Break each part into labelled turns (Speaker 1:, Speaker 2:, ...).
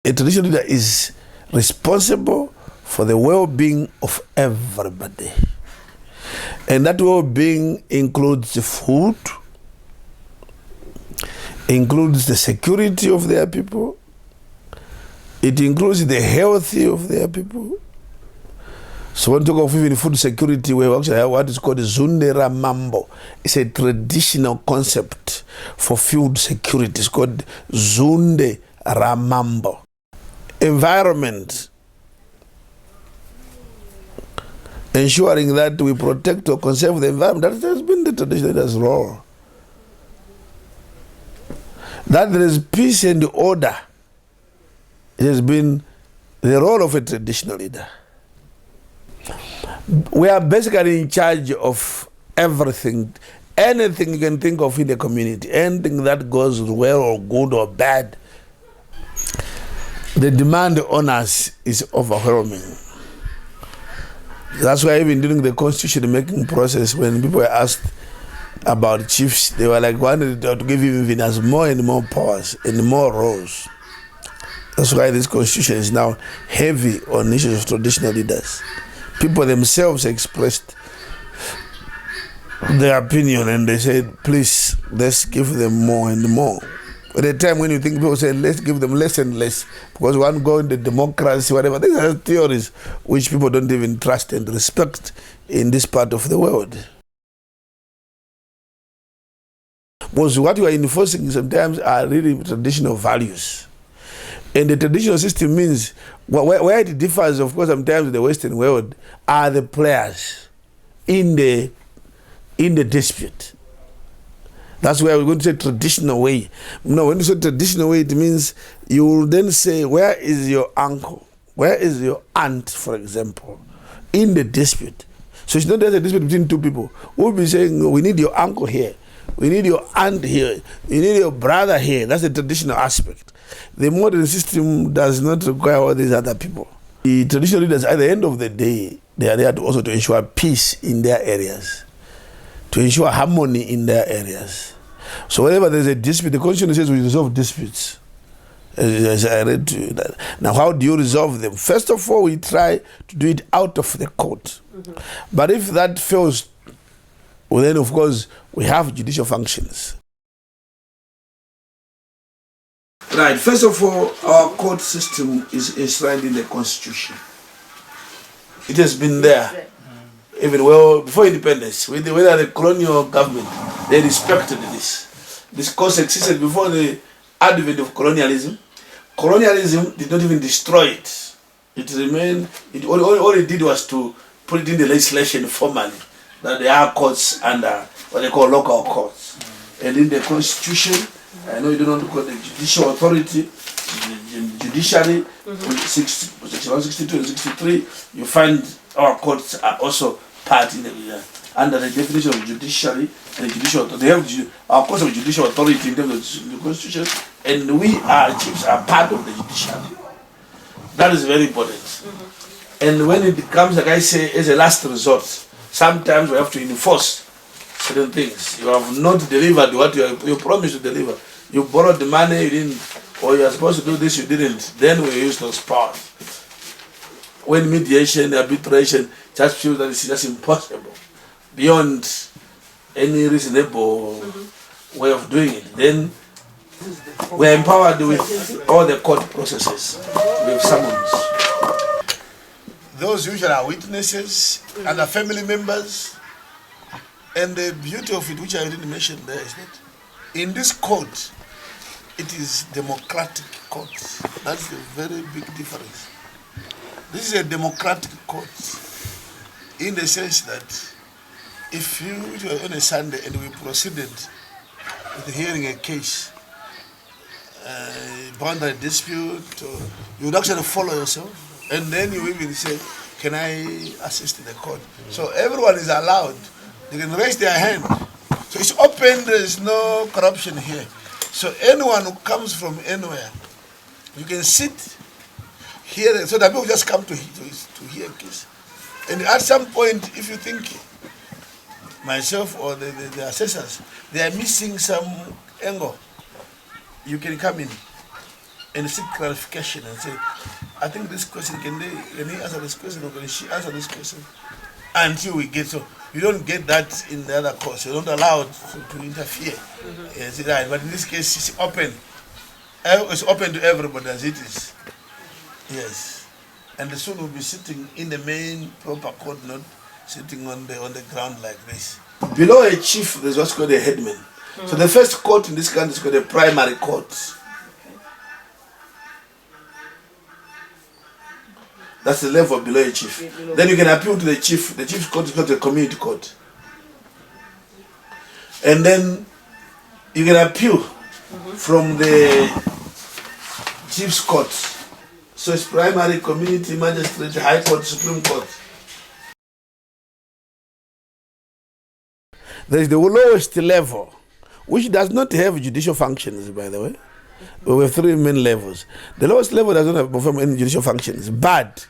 Speaker 1: a traditional leader is responsible for the well-being of everybody. And that well-being includes the food, includes the security of their people, it includes the health of their people. So when we talk of even food security, we actually have what is called Zunde Ramambo. It's a traditional concept for food security. It's called Zunde Ramambo. Environment. Ensuring that we protect or conserve the environment, that has been the traditional leader's role. That there is peace and order, it has been the role of a traditional leader. We are basically in charge of everything, anything you can think of in the community, anything that goes well or good or bad. The demand on us is overwhelming. That's why even during the constitution making process, when people were asked about chiefs, they were like wanted to give him even as more and more powers and more roles. That's why this constitution is now heavy on issues of traditional leaders. People themselves expressed their opinion and they said, please, let's give them more and more. At the time when you think people say, let's give them less and less, because one go into democracy, whatever, these are theories which people don't even trust and respect in this part of the world. Because what you are enforcing sometimes are really traditional values. And the traditional system means, where it differs, of course, sometimes in the Western world, are the players in the dispute. That's why we're going to say traditional way. No, when you say traditional way, it means you will then say, where is your uncle? Where is your aunt, for example, in the dispute? So it's not just a dispute between two people. We'll be saying, we need your uncle here. We need your aunt here. You need your brother here. That's the traditional aspect. The modern system does not require all these other people. The traditional leaders, at the end of the day, they are there also to ensure peace in their areas, to ensure harmony in their areas. So whenever there's a dispute, the Constitution says we resolve disputes. As I read to you that. Now, how do you resolve them? First of all, we try to do it out of the court. But if that fails, well, then of course we have judicial functions. Right, first of all, our court system is enshrined in the Constitution. It has been there. Even well before independence, whether the colonial government, they respected this. This cause existed before the advent of colonialism. Colonialism did not even destroy it. It remained, all it did was to put it in the legislation formally, that there are courts under what they call local courts. And in the Constitution, I know you don't want to call the judicial authority, the judiciary, section 162 and 63, you find our courts are also part in the, under the definition of judiciary and the judicial authority. They have our courts of judicial authority in terms of the Constitution, and we, our chiefs, are part of the judiciary. That is very important. And when it becomes, like I say, as a last resort, sometimes we have to enforce certain things. You have not delivered what you promised to deliver. You borrowed the money, you didn't, or you are supposed to do this, you didn't. Then we use those powers. When mediation, arbitration, just feels that it's just impossible, beyond any reasonable way of doing it, then we are empowered with all the court processes, with summons. Those usually are witnesses and are family members. And the beauty of it, which I didn't mention there, is that in this court, it is democratic court. That's a very big difference. This is a democratic court in the sense that if you were on a Sunday and we proceeded with hearing a case, boundary dispute, you would actually follow yourself, and then you even say, can I assist the court? So everyone is allowed. They can raise their hand. So it's open, there is no corruption here. So anyone who comes from anywhere, you can sit here, so that people just come to hear a case. And at some point, if you think, myself or the assessors, they are missing some angle, you can come in and seek clarification and say, I think this question, can he answer this question or can she answer this question? Until we get, so you don't get that in the other course. You don't allow it to interfere. Yes, right. But in this case, it's open. It's open to everybody as it is. Yes. And the student will be sitting in the main proper court, not sitting on the ground like this. Below a chief, there's what's called a headman. So the first court in this country is called a primary court. That's the level below a chief. Then you can appeal to the chief. The chief's court is called a community court. And then you can appeal from the chief's court. So it's primary, community, magistrate, high court, supreme court. There is the lowest level, which does not have judicial functions, by the way. We have three main levels. The lowest level does not have perform any judicial functions, but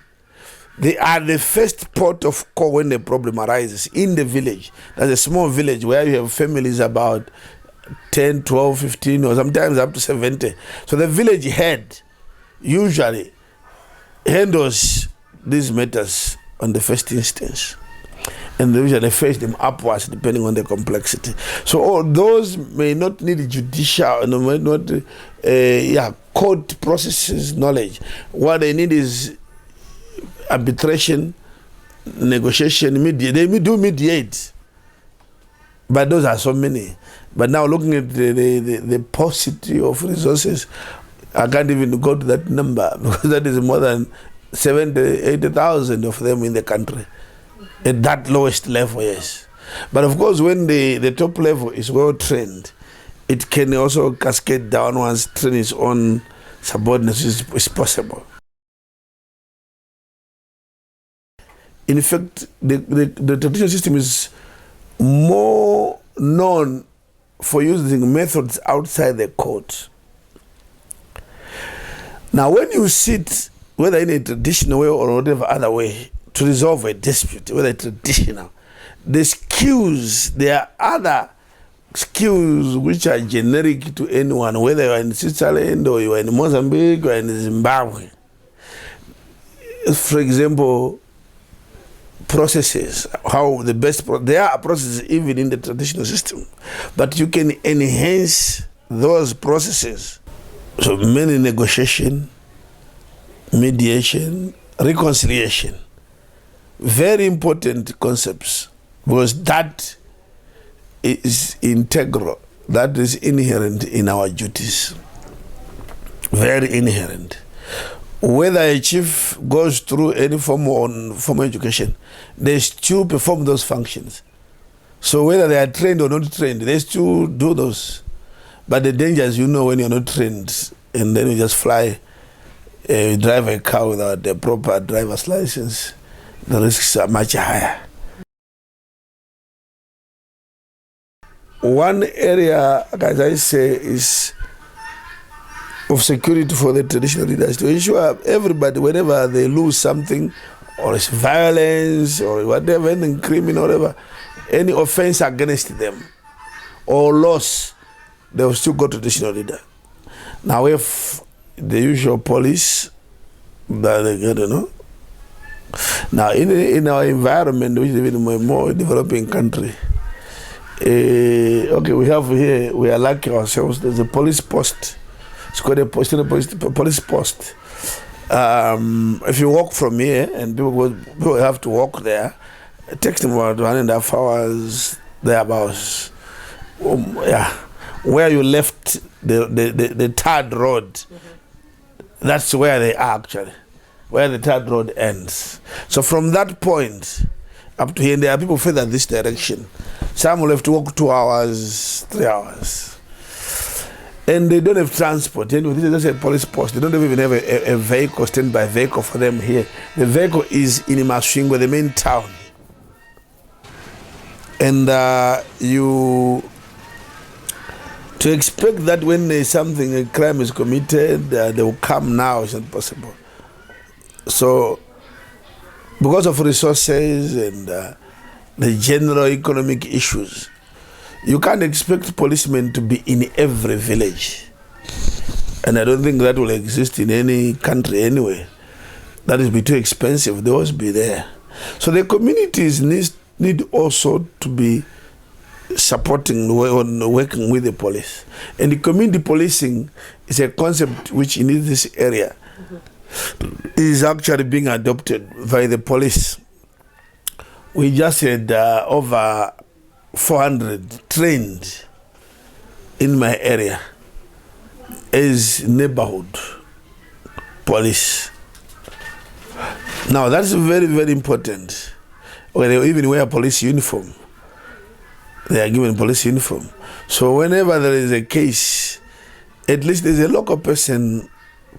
Speaker 1: they are the first port of call when the problem arises in the village. There's a small village where you have families about 10, 12, 15, or sometimes up to 70. So the village head usually handles these matters on the first instance. And they usually face them upwards depending on the complexity. So all those may not need judicial, may not court processes knowledge. What they need is arbitration, negotiation, mediate. They do mediate, but those are so many. But now looking at the paucity of resources, I can't even go to that number because that is more than 70,000, 80,000 of them in the country. At that lowest level, yes. But of course, when the top level is well trained, it can also cascade downwards, train its own subordinates is possible. In fact, the traditional system is more known for using methods outside the court. Now, when you sit, whether in a traditional way or whatever other way, to resolve a dispute, whether traditional, the skills, there are other skills which are generic to anyone, whether you are in Switzerland or you are in Mozambique or in Zimbabwe. For example, processes, how the best, there are processes even in the traditional system, but you can enhance those processes. So many negotiation, mediation, reconciliation. Very important concepts, because that is integral, that is inherent in our duties. Very inherent. Whether a chief goes through any form of formal education, they still perform those functions. So whether they are trained or not trained, they still do those. But the dangers you know when you're not trained, and then you just fly, drive a car without the proper driver's license. The risks are much higher. One area, as I say, is of security for the traditional leaders to ensure everybody, whenever they lose something, or it's violence, or whatever, anything criminal, whatever, any offense against them, or loss, they will still go to the traditional leader. Now, if the usual police, that they get, Now, in our environment, which is even a more developing country, okay, we have here, we are lucky ourselves, there's a police post. It's called a police post. If you walk from here, and people have to walk there, it takes them about 1.5 hours, thereabouts. Where you left the third road, that's where they are actually. Where the third road ends. So from that point up to here, there are people further this direction. Some will have to walk 2 hours, 3 hours. And they don't have transport. This is just a police post. They don't even have a vehicle, standby vehicle for them here. The vehicle is in Masvingo, the main town. And to expect that when there's something, a crime is committed, they will come now is not possible. So, because of resources and the general economic issues, you can't expect policemen to be in every village. And I don't think that will exist in any country anyway. That is be too expensive. They always be there. So the communities need also to be supporting working with the police. And the community policing is a concept which in this area is actually being adopted by the police. We just had over 400 trained in my area as neighborhood police. Now that's very, very important. Where they even wear police uniform. They are given police uniform. So whenever there is a case, at least there's a local person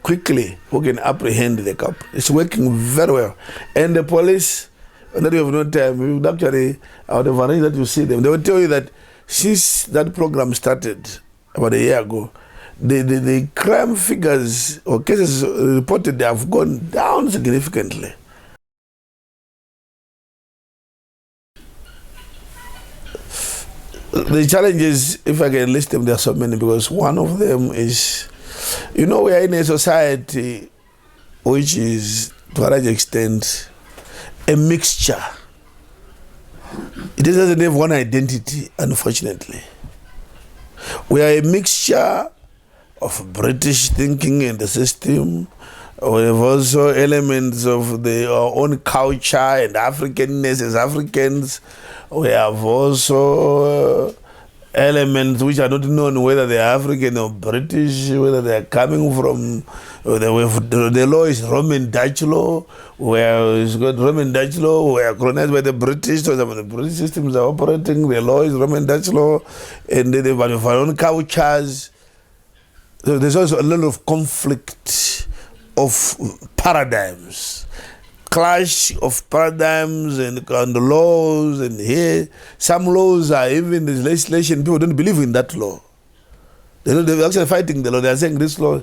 Speaker 1: quickly who can apprehend the cop. It's working very well. And the police, that you have no time, you would actually, out of arrange that you see them, they will tell you that since that program started about a year ago, the crime figures or cases reported they have gone down significantly. The challenges, if I can list them, there are so many, because one of them is, we are in a society which is, to a large extent, a mixture. It doesn't have one identity, unfortunately. We are a mixture of British thinking in the system. We have also elements of our own culture and Africanness as Africans. We have also elements which are not known whether they are African or British, whether they are coming from, the law is Roman Dutch law, where it's got Roman Dutch law, we are colonized by the British, so the British systems are operating, the law is Roman Dutch law, and they have our own cultures. So there's also a lot of conflict of paradigms, clash of paradigms and the laws, and here some laws are even the legislation, people don't believe in that law. They're actually fighting the law. They're saying this law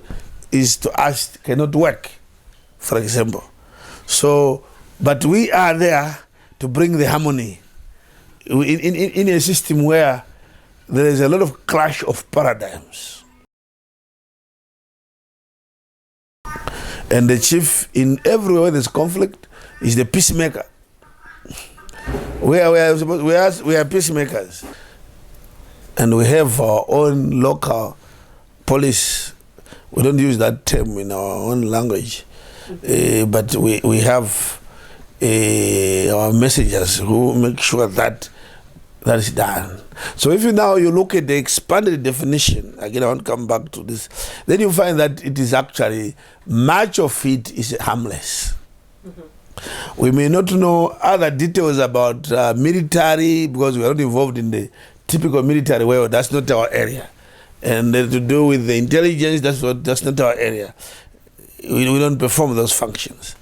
Speaker 1: is to us, cannot work, for example. So, but we are there to bring the harmony in a system where there is a lot of clash of paradigms. And the chief, in everywhere there's conflict, is the peacemaker. We are peacemakers. And we have our own local police. We don't use that term in our own language. But we have our messengers who make sure that is done. So if you look at the expanded definition, again I want to come back to this, then you find that it is actually, much of it is harmless. Mm-hmm. We may not know other details about military, because we are not involved in the typical military world. That's not our area. And to do with the intelligence, that's not our area. We don't perform those functions.